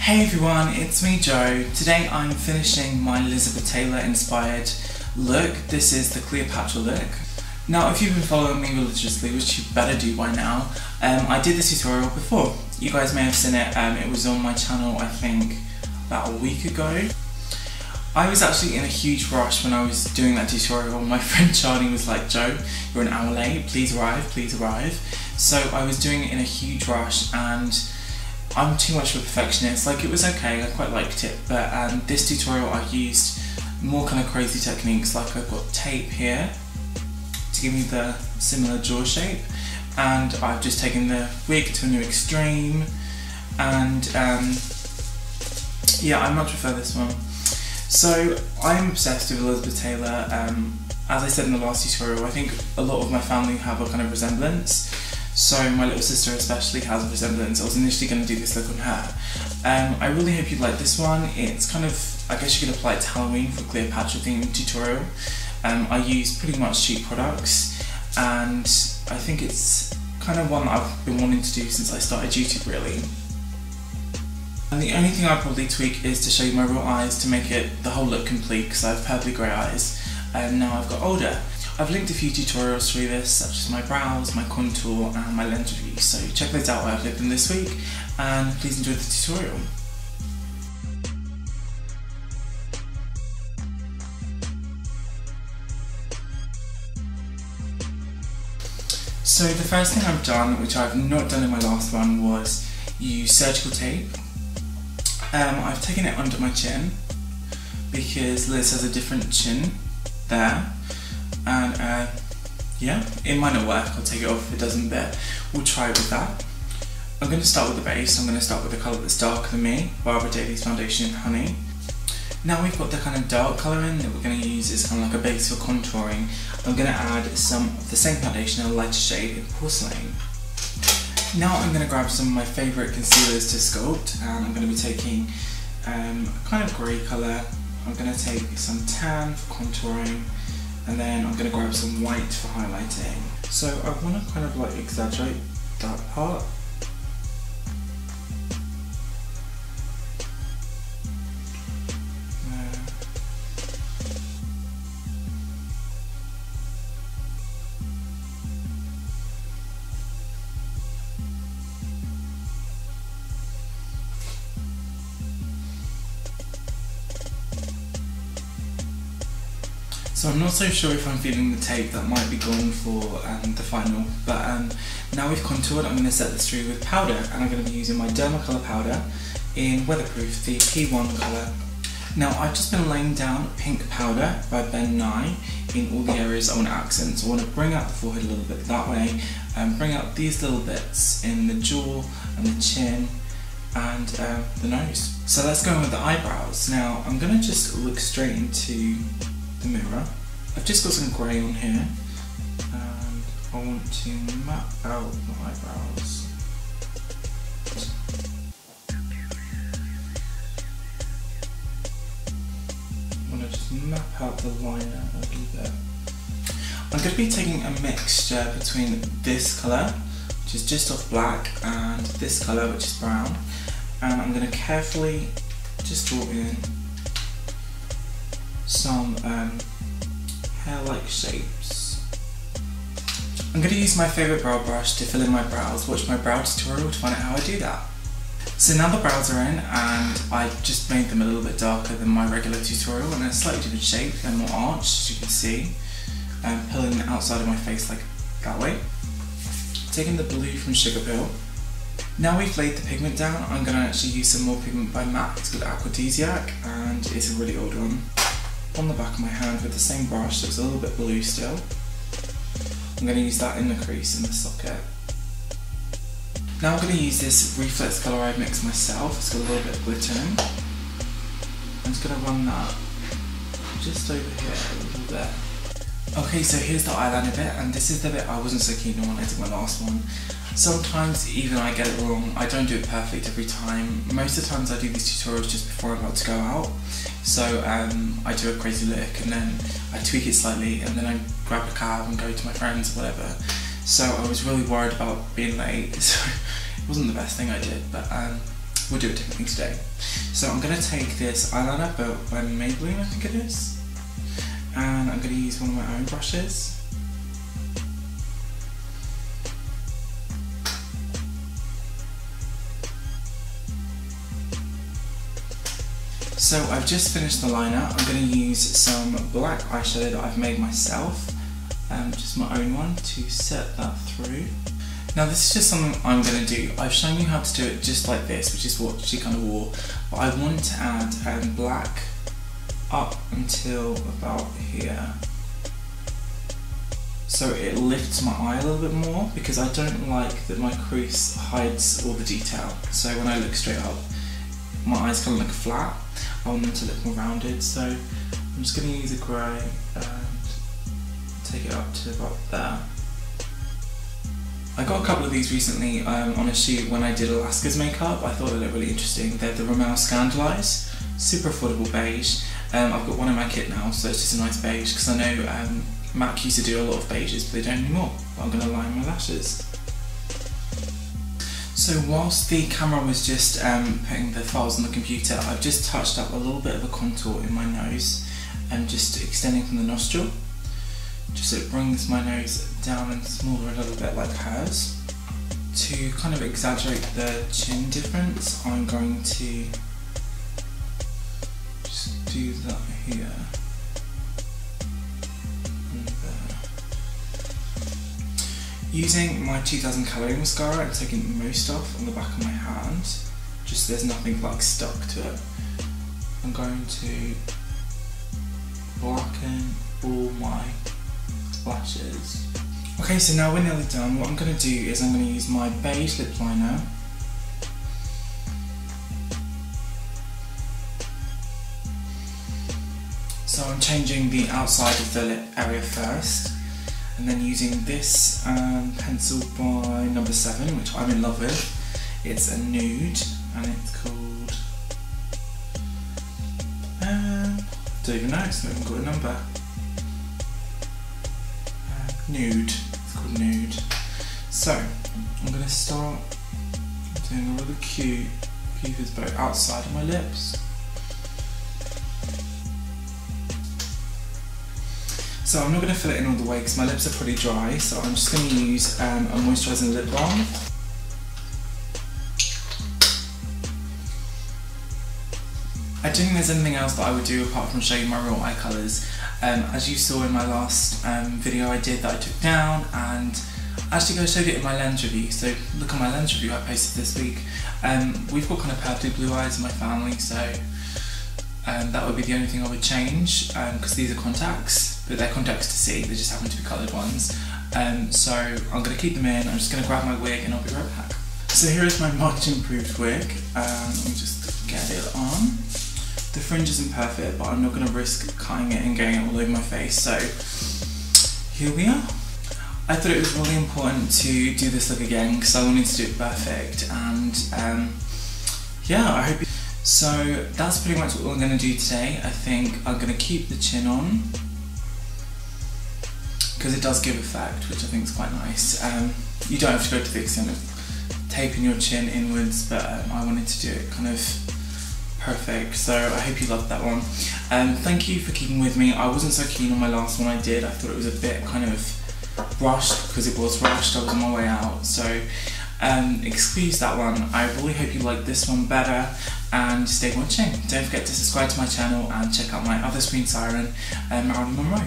Hey everyone, it's me Joe. Today I'm finishing my Elizabeth Taylor inspired look. This is the Cleopatra look. Now if you've been following me religiously, which you better do by now, I did this tutorial before. You guys may have seen it, it was on my channel I think about a week ago. I was actually in a huge rush when I was doing that tutorial. My friend Charlie was like, Joe, you're an hour late, please arrive, please arrive. So I was doing it in a huge rush and I'm too much of a perfectionist. Like, it was okay, I quite liked it, but this tutorial I used more kind of crazy techniques. Like, I've got tape here to give me the similar jaw shape, and I've just taken the wig to a new extreme, and yeah, I much prefer this one. So I'm obsessed with Elizabeth Taylor. As I said in the last tutorial, I think a lot of my family have a kind of resemblance. So my little sister especially has a resemblance. I was initially going to do this look on her. I really hope you like this one. It's kind of, I guess you could apply it to Halloween for Cleopatra themed tutorial. I use pretty much cheap products, and I think it's kind of one that I've been wanting to do since I started YouTube really. And the only thing I'd probably tweak is to show you my real eyes to make it the whole look complete, because I have purpley grey eyes and now I've got older. I've linked a few tutorials through this, such as my brows, my contour and my lens review, so check those out where I've lived them this week, and please enjoy the tutorial. So the first thing I've done, which I've not done in my last one, was use surgical tape. I've taken it under my chin because Liz has a different chin there, and yeah, it might not work. I'll take it off if it doesn't, but we'll try it with that. I'm going to start with the base. I'm going to start with the colour that's darker than me, Barbara Daly's Foundation in Honey. Now we've got the kind of dark colouring that we're going to use as kind of like a base for contouring. I'm going to add some of the same foundation in a lighter shade in Porcelain. Now I'm going to grab some of my favourite concealers to sculpt, and I'm going to be taking a kind of grey colour. I'm going to take some tan for contouring, and then I'm going to grab some white for highlighting. So I want to kind of like exaggerate that part. So I'm not so sure if I'm feeling the tape that might be gone for the final, but now we've contoured, I'm going to set this through with powder, and I'm going to be using my Dermacolour powder in Weatherproof, the P1 colour. Now I've just been laying down pink powder by Ben Nye in all the areas I want to accent. So I want to bring out the forehead a little bit that way, and bring out these little bits in the jaw and the chin and the nose. So let's go in with the eyebrows. Now I'm going to just look straight into the mirror. I've just got some grey on here, and I want to map out my eyebrows. I want to just map out the liner a little bit. I'm going to be taking a mixture between this colour, which is just off black, and this colour, which is brown, and I'm going to carefully just draw in some hair-like shapes. I'm going to use my favourite brow brush to fill in my brows. Watch my brow tutorial to find out how I do that. So now the brows are in, and I just made them a little bit darker than my regular tutorial, and they're a slightly different shape. They're more arched, as you can see, pulling the outside of my face like that way. Taking the blue from Sugar Pill. Now we've laid the pigment down, I'm going to actually use some more pigment by MAC. It's called Aphrodisiac, and it's a really old one. On the back of my hand with the same brush, so it's a little bit blue still. I'm going to use that in the crease in the socket. Now I'm going to use this Reflex colour I've mixed myself. It's got a little bit of glitter in. I'm just going to run that just over here a little bit. Okay, so here's the eyeliner bit, and this is the bit I wasn't so keen on when I did my last one. Sometimes even I get it wrong. I don't do it perfect every time. Most of the times I do these tutorials just before I'm about to go out. So I do a crazy look, and then I tweak it slightly, and then I grab a cab and go to my friends or whatever. So I was really worried about being late, so it wasn't the best thing I did, but we'll do it differently today. So I'm going to take this eyeliner by Maybelline, I think it is, and I'm going to use one of my own brushes. So I've just finished the liner. I'm going to use some black eyeshadow that I've made myself, just my own one, to set that through. Now this is just something I'm going to do. I've shown you how to do it just like this, which is what she kind of wore, but I want to add black up until about here. So it lifts my eye a little bit more, because I don't like that my crease hides all the detail. So when I look straight up, my eyes kind of look flat. I want them to look more rounded, so I'm just going to use a grey and take it up to about there. I got a couple of these recently on a shoot when I did Alaska's makeup. I thought they looked really interesting. They're the Rimmel Scandalise, super affordable beige. I've got one in my kit now, so it's just a nice beige, because I know MAC used to do a lot of beiges, but they don't anymore. But I'm going to line my lashes. So whilst the camera was just putting the files on the computer, I've just touched up a little bit of a contour in my nose, and just extending from the nostril, just so it brings my nose down and smaller a little bit like hers. To kind of exaggerate the chin difference, I'm going to just do that here and there. Using my 2000 calorie mascara, I'm taking most off on the back of my hand, just so there's nothing like stuck to it. I'm going to blacken all my lashes. Okay, so now we're nearly done. What I'm going to do is I'm going to use my beige lip liner. So I'm changing the outside of the lip area first, and then using this pencil by number 7, which I'm in love with. It's a nude, and it's called, I don't even know, it's not even got a number. Nude, it's called Nude. So, I'm going to start doing a really cute Cupid's bow outside of my lips. So I'm not going to fill it in all the way because my lips are pretty dry, so I'm just going to use a moisturising lip balm. I don't think there's anything else that I would do apart from show you my real eye colours. As you saw in my last video I did that I took down, and actually I showed it in my lens review, so look at my lens review I posted this week. We've got kind of purpley blue eyes in my family, so that would be the only thing I would change, because these are contacts, but they're contacts to see, they just happen to be coloured ones. So I'm going to keep them in, I'm just going to grab my wig and I'll be right back. So here is my much improved wig, let me just get it on. The fringe isn't perfect, but I'm not going to risk cutting it and getting it all over my face, so here we are. I thought it was really important to do this look again because I wanted to do it perfect, and yeah, I hope. So that's pretty much what I'm going to do today. I think I'm going to keep the chin on because it does give effect, which I think is quite nice. You don't have to go to the extent of taping your chin inwards, but I wanted to do it kind of perfect, so I hope you loved that one. Thank you for keeping with me. I wasn't so keen on my last one I did. I thought it was a bit kind of rushed because it was rushed. I was on my way out, so excuse that one. I really hope you like this one better, and stay watching. Don't forget to subscribe to my channel and check out my other screen siren, Marilyn Monroe.